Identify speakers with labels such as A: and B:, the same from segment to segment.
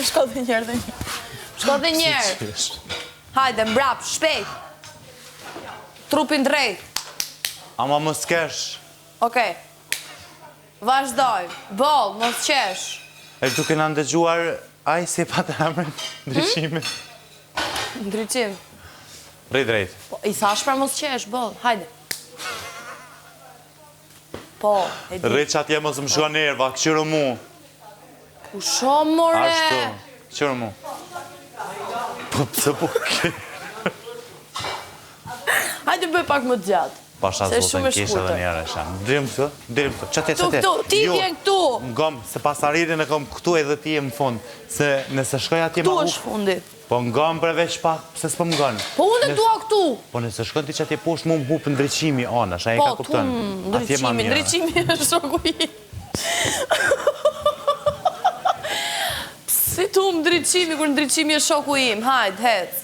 A: Shko dhe njerë dhe njerë. Shko dhe njerë. Hajde, mbrap, shpejt. Trupin drejt.
B: Ama mos kesh.
A: Okej. Vazhdoj. Bol, mos qesh.
B: E duke na ndëgjuar, aj si pa të emrin, ndryqimin.
A: Ndryqim.
B: Rrit drejt.
A: I thash pra mos qesh, bol, hajde. Po, e di.
B: Rrit që atje mos më shko nerva, këshiro mu.
A: Ku shumë, more.
B: Ashtu, këshiro mu. Po pëse po ke.
A: Hajde bëj pak më të gjatë.
B: Pasha zotën kisha dhe njëre shanë. Dirim këtu, qëte.
A: Këtu, ti vjen këtu.
B: Ngom, se pasaririn e kom këtu edhe ti e më fund. Se nëse shkoj atje ma
A: Këtu është fundi.
B: Po ngom përveç pak, pëse s'po më ngonë.
A: Po unë e dua këtu.
B: Po nëse shkoj ti që atje poshtë mu më hupë ndryqimi, anash, a e ka kuptën.
A: Po, ndryqimi është shoku i. Si tu më ndryqimi, kur ndryqimi është shoku im, hajt, hec.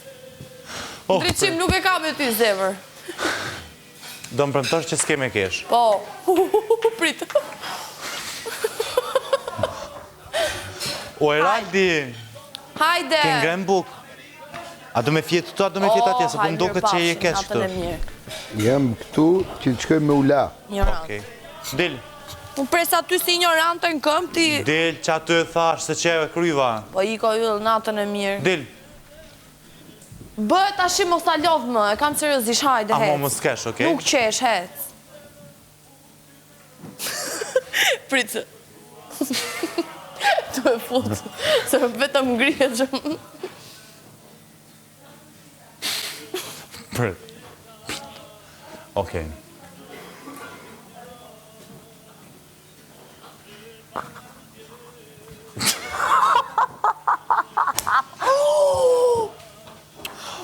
A: Ndryqim nuk e ka me ty zemër.
B: Do më premtosh që s'ke me kesh.
A: Po, pritë.
B: O Eraldi,
A: Hajde.
B: ke ngrem buk. A do me fjetë këtu, a do me fjetë atje, se po më do këtë që je kesh këtu.
C: Jam këtu që të shkoj me ula.
B: Okej. Del.
A: Unë pres aty si ignorante në këm ti.
B: Del që aty e thash se që e kryva.
A: Po i ko yllë natën e mirë.
B: Del.
A: Bëhet ashtë mos ta lodh më, e kam seriozisht, hajde, hec.
B: Amo mos kesh, okej?
A: Nuk qesh, hec. Pritë. Tu e fut, se vetëm ngrihet që...
B: Prit. Okej.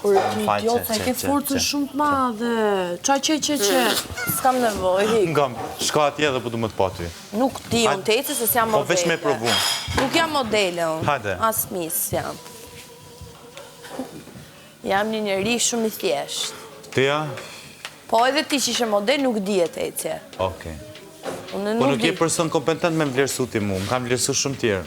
A: Por idiot, sa ke forcën shumë të madhe. Qa që. S'kam nevoj.
B: Ngam, shko atje dhe po du më të pati.
A: Nuk di, unë të eci se s'jam modele.
B: Po veç me provu.
A: Nuk jam modele, unë.
B: Hajde.
A: As mis jam. Jam një njeri shumë i thjesht.
B: Tija?
A: Po edhe ti që ishe model, nuk di e të ecje.
B: Okej.
A: Unë
B: Po
A: nuk
B: nuk je
A: di.
B: person kompetent me më vlerësu ti mu, më kam vlerësu shumë tjerë.